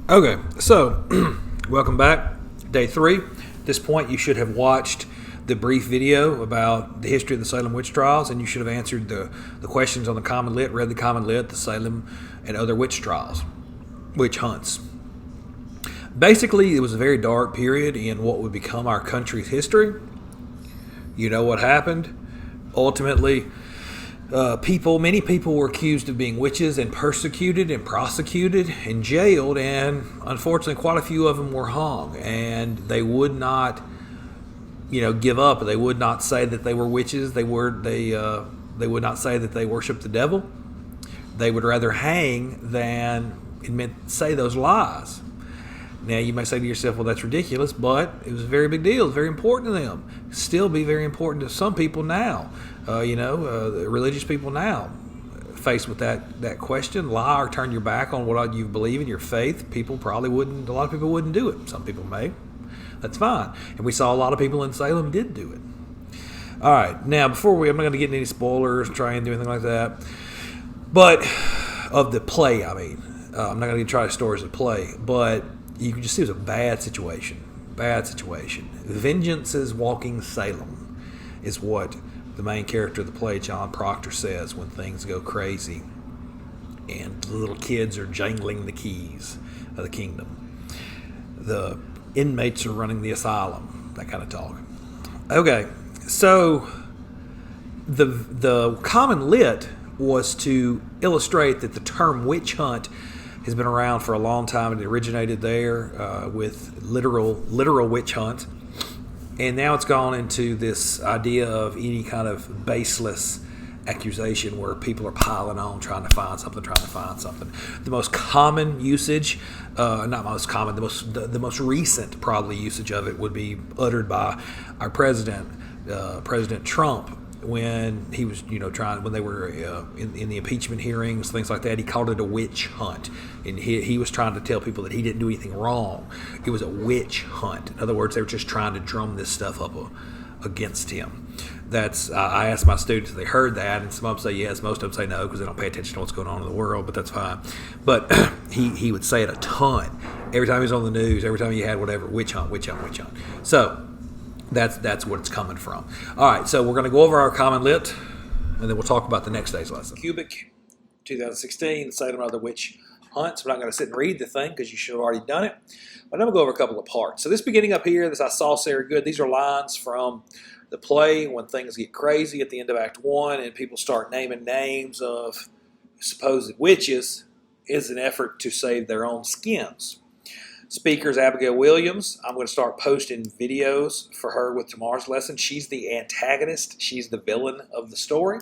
Okay, so welcome back. Day 3. At this point, you should have watched the brief video about the history of the Salem witch trials, and you should have answered the questions on the Common Lit, read the Common Lit, the Salem, and other witch trials, witch hunts. Basically, it was a very dark period in what would become our country's history. You know what happened? Ultimately, many people were accused of being witches and persecuted and prosecuted and jailed, and unfortunately, quite a few of them were hung. And they would not, give up. They would not say that they were witches. They would not say that they worshiped the devil. They would rather hang than say those lies. Now, you may say to yourself, well, that's ridiculous, but it was a very big deal. It's very important to them. Still be very important to some people now. Religious people now, faced with that question, lie or turn your back on what you believe in, your faith, a lot of people wouldn't do it. Some people may. That's fine. And we saw a lot of people in Salem did do it. All right. Now, I'm not going to get into any spoilers, try and do anything like that. But, of the play, I'm not going to try to stories of the play, but you can just see it was a bad situation. Bad situation. Vengeance is walking Salem, is what the main character of the play, John Proctor, says when things go crazy and the little kids are jangling the keys of the kingdom. The inmates are running the asylum, that kind of talk. Okay, so the Common Lit was to illustrate that the term witch hunt has been around for a long time, and it originated there with literal witch hunt. And now it's gone into this idea of any kind of baseless accusation where people are piling on, trying to find something. The most common usage, not most common, the most recent probably usage of it would be uttered by our president, President Trump, when he was, when they were in the impeachment hearings, things like that. He called it a witch hunt, and he was trying to tell people that he didn't do anything wrong. It was a witch hunt. In other words, they were just trying to drum this stuff up against him. I asked my students if they heard that, and some of them say yes, most of them say no because they don't pay attention to what's going on in the world, but that's fine. But he would say it a ton every time he was on the news, every time he had whatever, witch hunt. So that's what it's coming from. All right, so we're going to go over our Common Lit, and then we'll talk about the next day's lesson. Kubic, 2016, Salem and Other Witch Hunts. We're not going to sit and read the thing because you should have already done it. But I'm going to go over a couple of parts. So this beginning up here, this I saw Sarah Good, these are lines from the play when things get crazy at the end of Act 1 and people start naming names of supposed witches is an effort to save their own skins. Speakers Abigail Williams. I'm going to start posting videos for her with tomorrow's lesson. She's the antagonist. She's the villain of the story.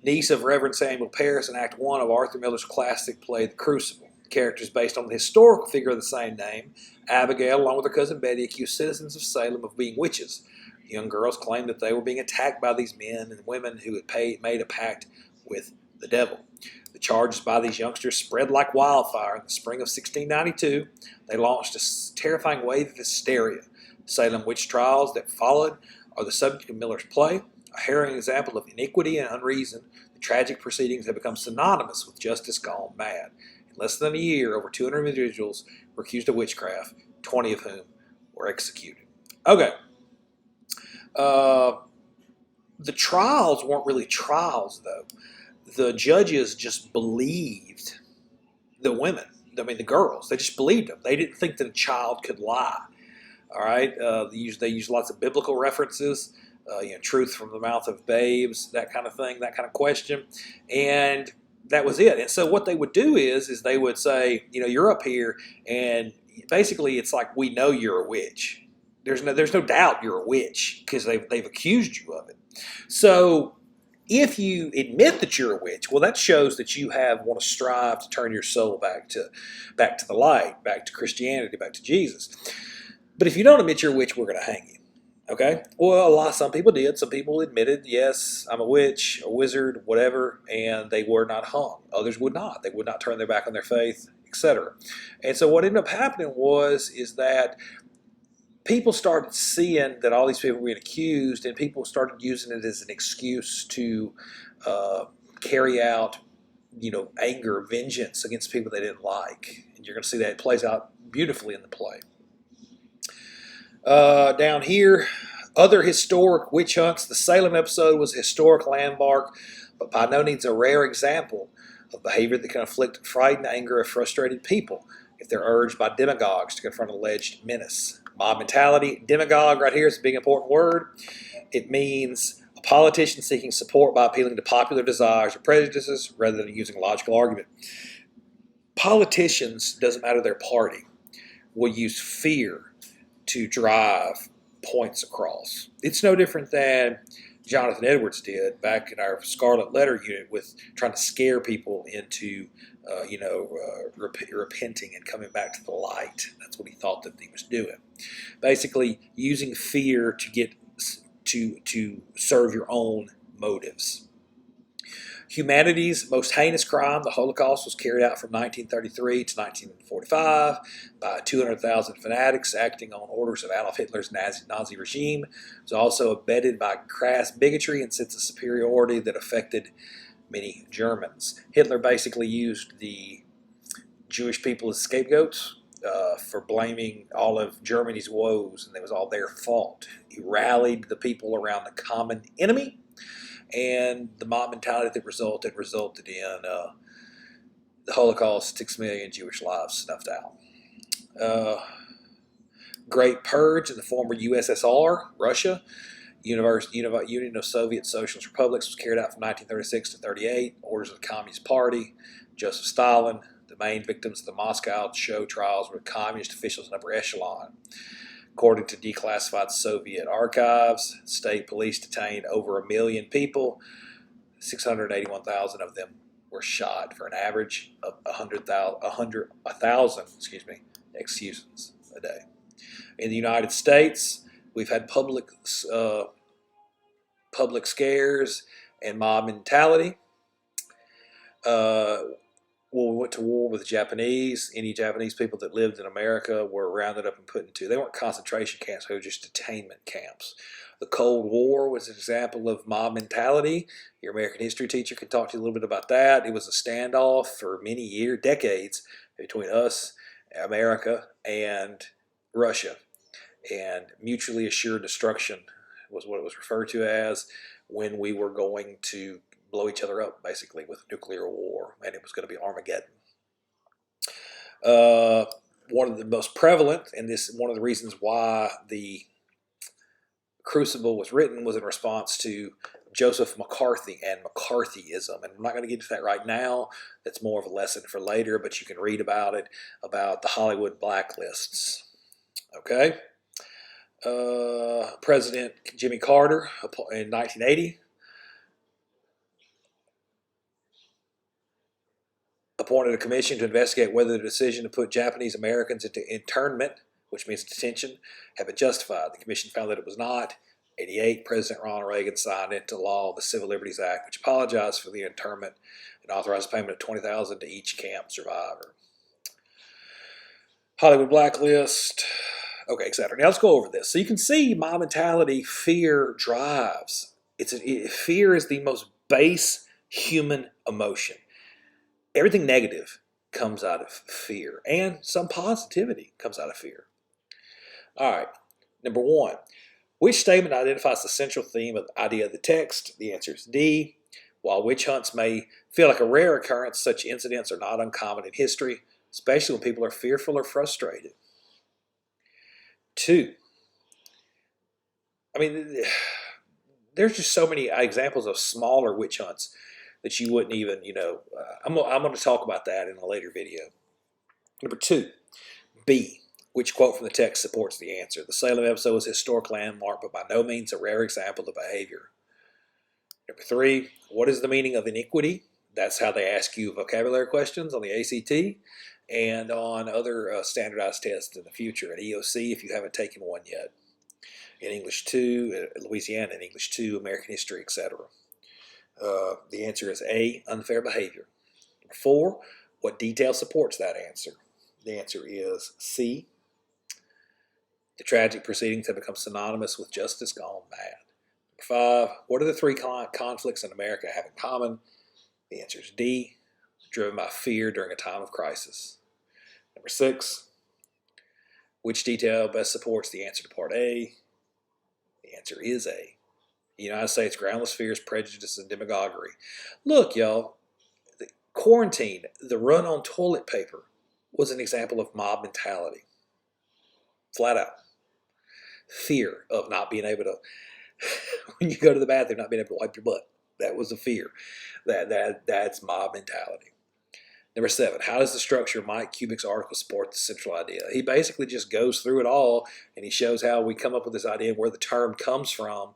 Niece of Reverend Samuel Parris in Act 1 of Arthur Miller's classic play, The Crucible. The character is based on the historical figure of the same name. Abigail, along with her cousin Betty, accused citizens of Salem of being witches. The young girls claimed that they were being attacked by these men and women who had made a pact with the devil. The charges by these youngsters spread like wildfire. In the spring of 1692, they launched a terrifying wave of hysteria. The Salem witch trials that followed are the subject of Miller's play, a harrowing example of iniquity and unreason. The tragic proceedings have become synonymous with justice gone mad. In less than a year, over 200 individuals were accused of witchcraft, 20 of whom were executed. Okay. The trials weren't really trials, though. The judges just believed the women. The girls. They just believed them. They didn't think that a child could lie. All right. They used lots of biblical references, truth from the mouth of babes, that kind of thing, that kind of question, and that was it. And so what they would do is they would say, you're up here, and basically it's like, we know you're a witch. There's no doubt you're a witch because they've accused you of it. So if you admit that you're a witch, well, that shows that you want to strive to turn your soul back to the light, back to Christianity, back to Jesus. But if you don't admit you're a witch, we're going to hang you. Okay? Well, some people did. Some people admitted, yes, I'm a witch, a wizard, whatever, and they were not hung. Others would not. They would not turn their back on their faith, etc. And so what ended up happening is that people started seeing that all these people were being accused, and people started using it as an excuse to carry out, anger, vengeance against people they didn't like. And you're going to see that it plays out beautifully in the play. Down here, other historic witch hunts. The Salem episode was a historic landmark, but by no means a rare example of behavior that can inflict fright and anger of frustrated people if they're urged by demagogues to confront an alleged menace. Mob mentality, demagogue right here is a big important word. It means a politician seeking support by appealing to popular desires or prejudices rather than using logical argument. Politicians, doesn't matter their party, will use fear to drive points across. It's no different than Jonathan Edwards did back in our Scarlet Letter unit with trying to scare people into, repenting and coming back to the light. That's what he thought that he was doing. Basically, using fear to get to serve your own motives. Humanity's most heinous crime, the Holocaust, was carried out from 1933 to 1945 by 200,000 fanatics acting on orders of Adolf Hitler's Nazi regime. It was also abetted by crass bigotry and sense of superiority that affected many Germans. Hitler basically used the Jewish people as scapegoats for blaming all of Germany's woes, and it was all their fault. He rallied the people around the common enemy, and the mob mentality that resulted in the Holocaust, 6 million Jewish lives snuffed out. Great Purge in the former USSR, Russia, Union of Soviet Socialist Republics, was carried out from 1936 to 38. Orders of the Communist Party, Joseph Stalin. The main victims of the Moscow show trials were communist officials in upper echelon. According to declassified Soviet archives, state police detained over 1 million people. 681,000 of them were shot for an average of 1,000 executions a day. In the United States, we've had public scares and mob mentality. When we went to war with the Japanese, any Japanese people that lived in America were rounded up and put into, they weren't concentration camps, they were just detainment camps. The Cold War was an example of mob mentality. Your American history teacher can talk to you a little bit about that. It was a standoff for many years, decades, between us, America, and Russia. And mutually assured destruction was what it was referred to as when we were going to blow each other up, basically, with nuclear war, and it was going to be Armageddon. One of the most prevalent, and this one of the reasons why the Crucible was written, was in response to Joseph McCarthy and McCarthyism. And I'm not going to get into that right now. That's more of a lesson for later, but you can read about it, about the Hollywood blacklists. Okay? President Jimmy Carter in 1980 appointed a commission to investigate whether the decision to put Japanese Americans into internment, which means detention, had been justified. The commission found that it was not. 88, President Ronald Reagan signed into law the Civil Liberties Act, which apologized for the internment and authorized payment of $20,000 to each camp survivor. Hollywood blacklist, okay, etc. Now let's go over this. So you can see mob mentality, fear drives. Fear is the most base human emotion. Everything negative comes out of fear, and some positivity comes out of fear. All right, number one, which statement identifies the central theme of the idea of the text? The answer is D. While witch hunts may feel like a rare occurrence, such incidents are not uncommon in history, especially when people are fearful or frustrated. 2, there's just so many examples of smaller witch hunts that you wouldn't even, I'm going to talk about that in a later video. Number 2, B. Which quote from the text supports the answer? The Salem episode was a historic landmark, but by no means a rare example of behavior. Number 3, what is the meaning of iniquity? That's how they ask you vocabulary questions on the ACT and on other standardized tests in the future, at EOC if you haven't taken one yet. In English 2, Louisiana in English 2, American history, etc. The answer is A, unfair behavior. Number 4, what detail supports that answer? The answer is C, the tragic proceedings have become synonymous with justice gone mad. Number 5, what do the 3 conflicts in America have in common? The answer is D, driven by fear during a time of crisis. Number 6, which detail best supports the answer to part A? The answer is A. The United States groundless fears, prejudice, and demagoguery. Look, y'all, the quarantine, the run on toilet paper was an example of mob mentality. Flat out. Fear of not being able to, when you go to the bathroom, not being able to wipe your butt. That was a fear. That's mob mentality. Number 7, how does the structure of Mike Kubic's article support the central idea? He basically just goes through it all, and he shows how we come up with this idea and where the term comes from,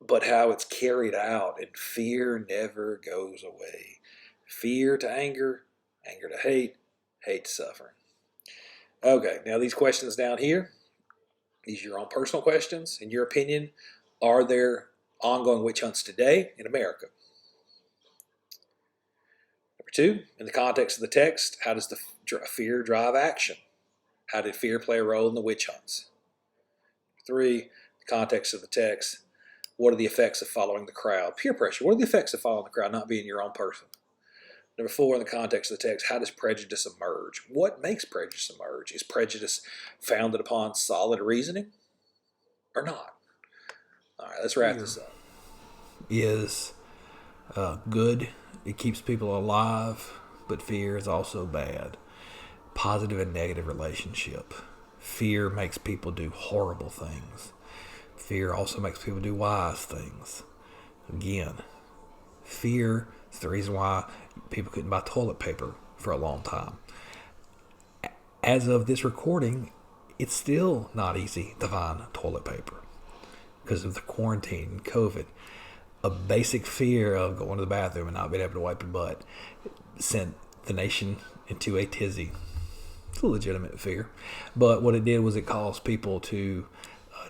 but how it's carried out. And fear never goes away. Fear to anger, anger to hate, hate to suffering. Okay, now these questions down here, these are your own personal questions. In your opinion, are there ongoing witch hunts today in America? Number 2, in the context of the text, how does the fear drive action? How did fear play a role in the witch hunts? 3, the context of the text, what are the effects of following the crowd? Peer pressure. What are the effects of following the crowd, not being your own person? Number 4, in the context of the text, how does prejudice emerge? What makes prejudice emerge? Is prejudice founded upon solid reasoning or not? All right, let's wrap this up. Is good. It keeps people alive, but fear is also bad. Positive and negative relationship. Fear makes people do horrible things. Fear also makes people do wise things. Again, fear is the reason why people couldn't buy toilet paper for a long time. As of this recording, it's still not easy to find toilet paper because of the quarantine and COVID. A basic fear of going to the bathroom and not being able to wipe your butt sent the nation into a tizzy. It's a legitimate fear. But what it did was it caused people to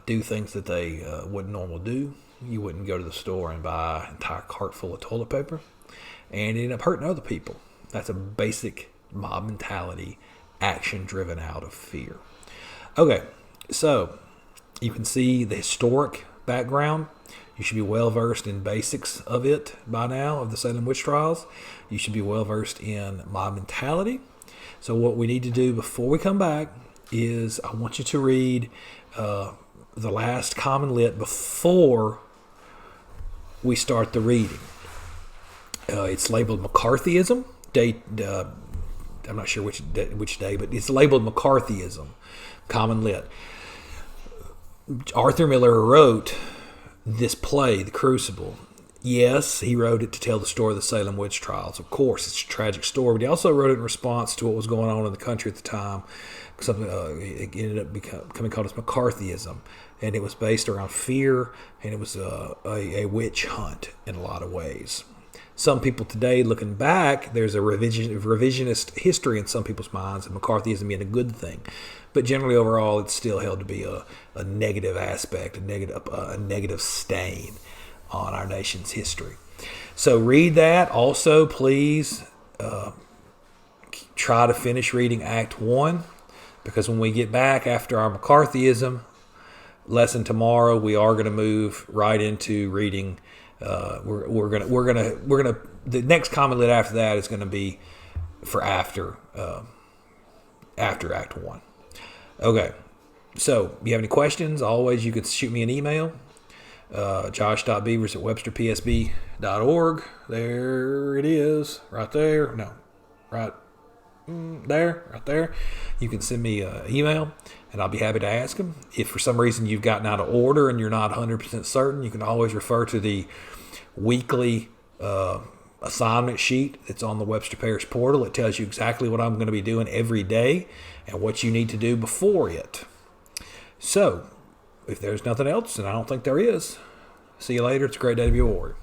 do things that they wouldn't normally do. You wouldn't go to the store and buy an entire cart full of toilet paper. And it ended up hurting other people. That's a basic mob mentality, action driven out of fear. Okay, so you can see the historic background. You should be well versed in basics of it by now, of the Salem witch trials. You should be well versed in mob mentality. So what we need to do before we come back is I want you to read the last common lit before we start the reading. It's labeled McCarthyism. I'm not sure which day, but it's labeled McCarthyism, common lit. Arthur Miller wrote this play, The Crucible. Yes, he wrote it to tell the story of the Salem witch trials. Of course, it's a tragic story, but he also wrote it in response to what was going on in the country at the time. Something it ended up becoming called as McCarthyism, and it was based around fear, and it was a witch hunt in a lot of ways. Some people today, looking back, there's a revisionist history in some people's minds of McCarthyism being a good thing. But generally, overall, it's still held to be a negative aspect, a negative stain on our nation's history. So read that. Also, please try to finish reading Act 1, because when we get back after our McCarthyism lesson tomorrow, we are going to move right into reading. We're gonna the next common lit after that is going to be for after Act 1. Okay, so if you have any questions, always you can shoot me an email, josh.beavers@websterpsb.org. There it is, right there. No, right there. You can send me an email, and I'll be happy to ask them. If for some reason you've gotten out of order and you're not 100% certain, you can always refer to the weekly assignment sheet that's on the Webster Parish portal. It tells you exactly what I'm going to be doing every day and what you need to do before it. So, if there's nothing else, and I don't think there is, see you later. It's a great day to be a warrior.